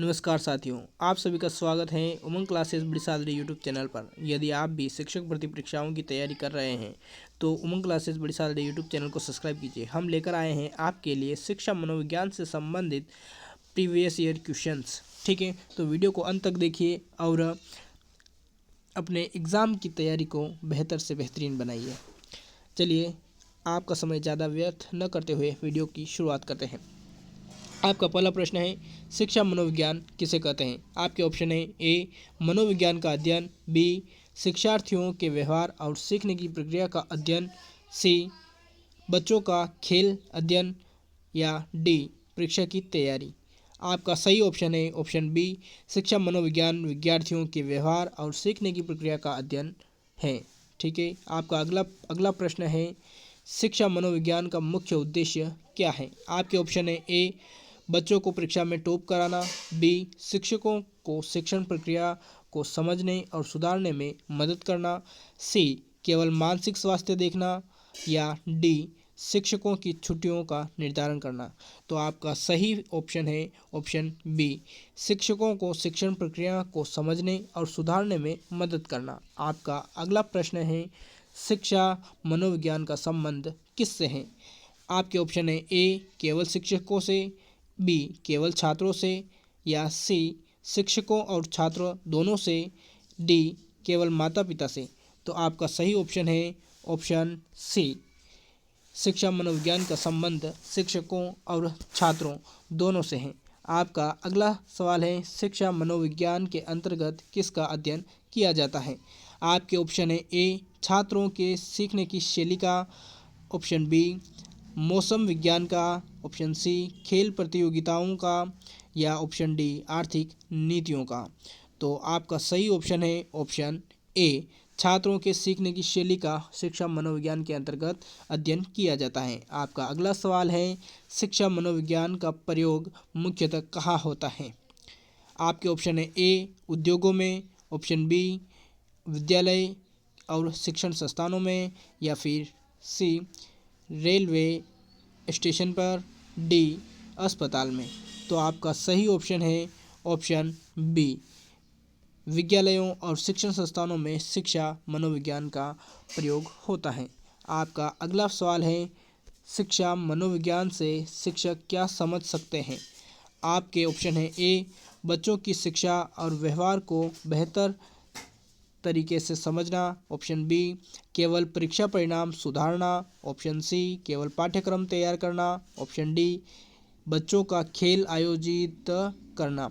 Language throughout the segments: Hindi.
नमस्कार साथियों, आप सभी का स्वागत है उमंग क्लासेस बड़ी सादरी यूट्यूब चैनल पर। यदि आप भी शिक्षक भर्ती परीक्षाओं की तैयारी कर रहे हैं तो उमंग क्लासेस बड़ी सादरी यूट्यूब चैनल को सब्सक्राइब कीजिए। हम लेकर आए हैं आपके लिए शिक्षा मनोविज्ञान से संबंधित प्रीवियस ईयर क्वेश्चंस। ठीक है, तो वीडियो को अंत तक देखिए और अपने एग्ज़ाम की तैयारी को बेहतर से बेहतरीन बनाइए। चलिए, आपका समय ज़्यादा व्यर्थ न करते हुए वीडियो की शुरुआत करते हैं। आपका पहला प्रश्न है, शिक्षा मनोविज्ञान किसे कहते हैं? आपके ऑप्शन है ए मनोविज्ञान का अध्ययन, बी शिक्षार्थियों के व्यवहार और सीखने की प्रक्रिया का अध्ययन, सी बच्चों का खेल अध्ययन या डी परीक्षा की तैयारी। आपका सही ऑप्शन है ऑप्शन बी शिक्षा मनोविज्ञान विद्यार्थियों के व्यवहार और सीखने की प्रक्रिया का अध्ययन है। ठीक है, आपका अगला प्रश्न है, शिक्षा मनोविज्ञान का मुख्य उद्देश्य क्या है? आपके ऑप्शन है ए बच्चों को परीक्षा में टॉप कराना, बी शिक्षकों को शिक्षण प्रक्रिया को समझने और सुधारने में मदद करना, सी केवल मानसिक स्वास्थ्य देखना या डी शिक्षकों की छुट्टियों का निर्धारण करना। तो आपका सही ऑप्शन है ऑप्शन बी शिक्षकों को शिक्षण प्रक्रिया को समझने और सुधारने में मदद करना। आपका अगला प्रश्न है, शिक्षा मनोविज्ञान का संबंध किससे है? आपके ऑप्शन है ए केवल शिक्षकों से, बी केवल छात्रों से या सी शिक्षकों और छात्रों दोनों से, डी केवल माता पिता से। तो आपका सही ऑप्शन है ऑप्शन सी शिक्षा मनोविज्ञान का संबंध शिक्षकों और छात्रों दोनों से है। आपका अगला सवाल है, शिक्षा मनोविज्ञान के अंतर्गत किसका अध्ययन किया जाता है? आपके ऑप्शन है ए छात्रों के सीखने की शैली का, ऑप्शन बी मौसम विज्ञान का, ऑप्शन सी खेल प्रतियोगिताओं का या ऑप्शन डी आर्थिक नीतियों का। तो आपका सही ऑप्शन है ऑप्शन ए छात्रों के सीखने की शैली का शिक्षा मनोविज्ञान के अंतर्गत अध्ययन किया जाता है। आपका अगला सवाल है, शिक्षा मनोविज्ञान का प्रयोग मुख्यतः कहाँ होता है? आपके ऑप्शन है ए उद्योगों में, ऑप्शन बी विद्यालय और शिक्षण संस्थानों में या फिर सी रेलवे स्टेशन पर, डी अस्पताल में। तो आपका सही ऑप्शन है ऑप्शन बी विद्यालयों और शिक्षण संस्थानों में शिक्षा मनोविज्ञान का प्रयोग होता है। आपका अगला सवाल है, शिक्षा मनोविज्ञान से शिक्षक क्या समझ सकते हैं? आपके ऑप्शन है ए बच्चों की शिक्षा और व्यवहार को बेहतर तरीके से समझना, ऑप्शन बी केवल परीक्षा परिणाम सुधारना, ऑप्शन सी केवल पाठ्यक्रम तैयार करना, ऑप्शन डी बच्चों का खेल आयोजित करना।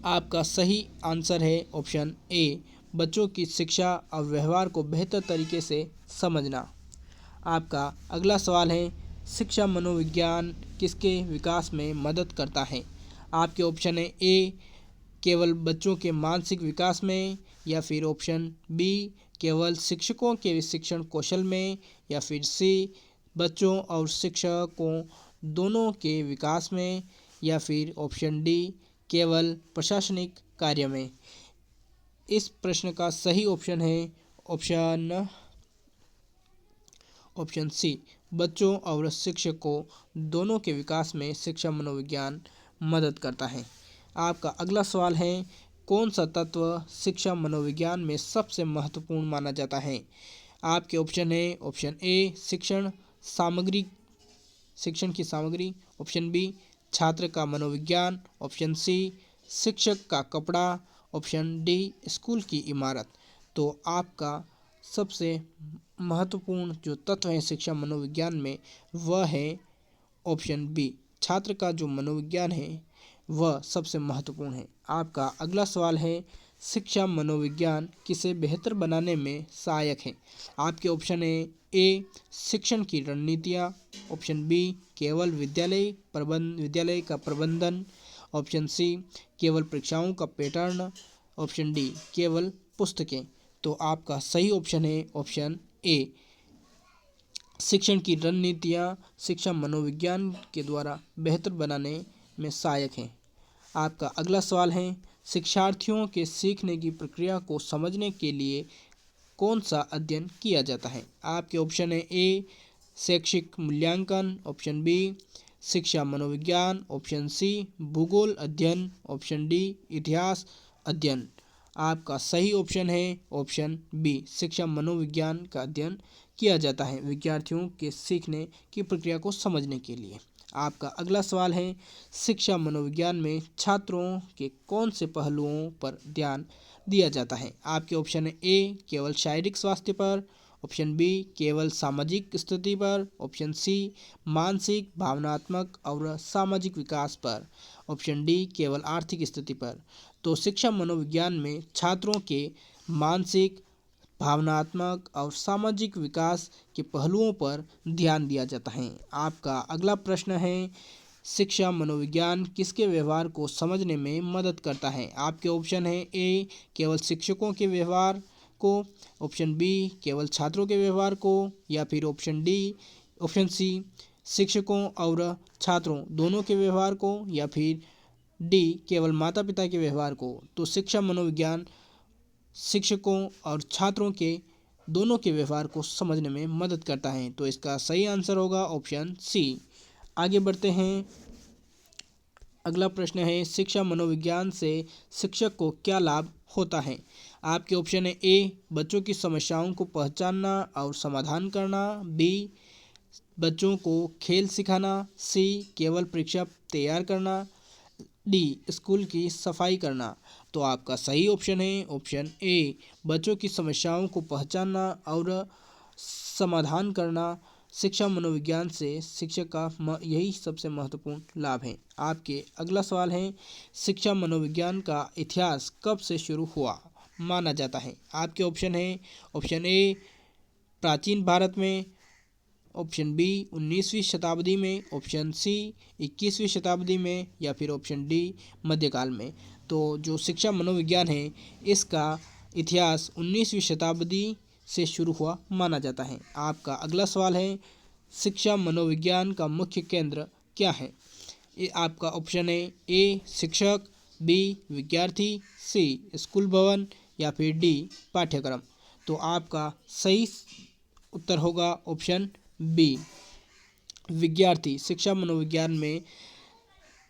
आपका सही आंसर है ऑप्शन ए बच्चों की शिक्षा और व्यवहार को बेहतर तरीके से समझना। आपका अगला सवाल है, शिक्षा मनोविज्ञान किसके विकास में मदद करता है? आपके ऑप्शन है ए केवल बच्चों के मानसिक विकास में या फिर ऑप्शन बी केवल शिक्षकों के शिक्षण कौशल में या फिर सी बच्चों और शिक्षकों दोनों के विकास में या फिर ऑप्शन डी केवल प्रशासनिक कार्य में। इस प्रश्न का सही ऑप्शन है ऑप्शन सी बच्चों और शिक्षकों दोनों के विकास में शिक्षा मनोविज्ञान मदद करता है। आपका अगला सवाल है, कौन सा तत्व शिक्षा मनोविज्ञान में सबसे महत्वपूर्ण माना जाता है? आपके ऑप्शन है ऑप्शन ए शिक्षण की सामग्री, ऑप्शन बी छात्र का मनोविज्ञान, ऑप्शन सी शिक्षक का कपड़ा, ऑप्शन डी स्कूल की इमारत। तो आपका सबसे महत्वपूर्ण जो तत्व है शिक्षा मनोविज्ञान में वह है ऑप्शन बी छात्र का जो मनोविज्ञान है वह सबसे महत्वपूर्ण है। आपका अगला सवाल है, शिक्षा मनोविज्ञान किसे बेहतर बनाने में सहायक है? आपके ऑप्शन है ए शिक्षण की रणनीतियाँ, ऑप्शन बी केवल विद्यालय का प्रबंधन, ऑप्शन सी केवल परीक्षाओं का पैटर्न, ऑप्शन डी केवल पुस्तकें। तो आपका सही ऑप्शन है ऑप्शन ए शिक्षण की रणनीतियाँ शिक्षा मनोविज्ञान के द्वारा बेहतर बनाने में सहायक हैं। आपका अगला सवाल है, शिक्षार्थियों के सीखने की प्रक्रिया को समझने के लिए कौन सा अध्ययन किया जाता है? आपके ऑप्शन है ए शैक्षिक मूल्यांकन, ऑप्शन बी शिक्षा मनोविज्ञान, ऑप्शन सी भूगोल अध्ययन, ऑप्शन डी इतिहास अध्ययन। आपका सही ऑप्शन है ऑप्शन बी, शिक्षा मनोविज्ञान का अध्ययन किया जाता है विद्यार्थियों के सीखने की प्रक्रिया को समझने के लिए। आपका अगला सवाल है, शिक्षा मनोविज्ञान में छात्रों के कौन से पहलुओं पर ध्यान दिया जाता है। आपके ऑप्शन है ए केवल शारीरिक स्वास्थ्य पर, ऑप्शन बी केवल सामाजिक स्थिति पर, ऑप्शन सी मानसिक भावनात्मक और सामाजिक विकास पर, ऑप्शन डी केवल आर्थिक स्थिति पर। तो शिक्षा मनोविज्ञान में छात्रों के मानसिक भावनात्मक और सामाजिक विकास के पहलुओं पर ध्यान दिया जाता है। आपका अगला प्रश्न है, शिक्षा मनोविज्ञान किसके व्यवहार को समझने में मदद करता है। आपके ऑप्शन है ए केवल शिक्षकों के व्यवहार को, ऑप्शन बी केवल छात्रों के व्यवहार को, या फिर ऑप्शन सी शिक्षकों और छात्रों दोनों के व्यवहार को, या फिर डी केवल माता पिता के व्यवहार को। तो शिक्षा मनोविज्ञान शिक्षकों और छात्रों के दोनों के व्यवहार को समझने में मदद करता है। तो इसका सही आंसर होगा ऑप्शन सी। आगे बढ़ते हैं, अगला प्रश्न है, शिक्षा मनोविज्ञान से शिक्षक को क्या लाभ होता है। आपके ऑप्शन है ए बच्चों की समस्याओं को पहचानना और समाधान करना, बी बच्चों को खेल सिखाना, सी केवल परीक्षा तैयार करना, डी स्कूल की सफाई करना। तो आपका सही ऑप्शन है ऑप्शन ए बच्चों की समस्याओं को पहचानना और समाधान करना। शिक्षा मनोविज्ञान से शिक्षक का यही सबसे महत्वपूर्ण लाभ है। आपके अगला सवाल है, शिक्षा मनोविज्ञान का इतिहास कब से शुरू हुआ माना जाता है। आपके ऑप्शन है ऑप्शन ए प्राचीन भारत में, ऑप्शन बी 19वीं शताब्दी में, ऑप्शन सी 21वीं शताब्दी में, या फिर ऑप्शन डी मध्यकाल में। तो जो शिक्षा मनोविज्ञान है इसका इतिहास 19वीं शताब्दी से शुरू हुआ माना जाता है। आपका अगला सवाल है, शिक्षा मनोविज्ञान का मुख्य केंद्र क्या है। ये आपका ऑप्शन है ए शिक्षक, बी विद्यार्थी, सी स्कूल भवन, या फिर डी पाठ्यक्रम। तो आपका सही उत्तर होगा ऑप्शन बी विद्यार्थी। शिक्षा मनोविज्ञान में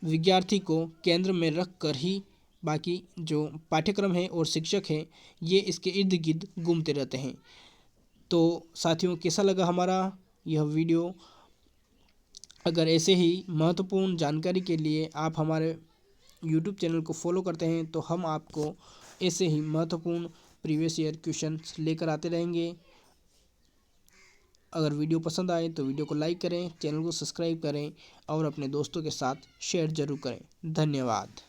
विद्यार्थी को केंद्र में रख कर ही बाकी जो पाठ्यक्रम है और शिक्षक हैं ये इसके इर्द गिर्द घूमते रहते हैं। तो साथियों, कैसा लगा हमारा यह वीडियो। अगर ऐसे ही महत्वपूर्ण जानकारी के लिए आप हमारे YouTube चैनल को फॉलो करते हैं तो हम आपको ऐसे ही महत्वपूर्ण प्रीवियस ईयर क्वेश्चंस लेकर आते रहेंगे। अगर वीडियो पसंद आए तो वीडियो को लाइक करें, चैनल को सब्सक्राइब करें और अपने दोस्तों के साथ शेयर ज़रूर करें। धन्यवाद।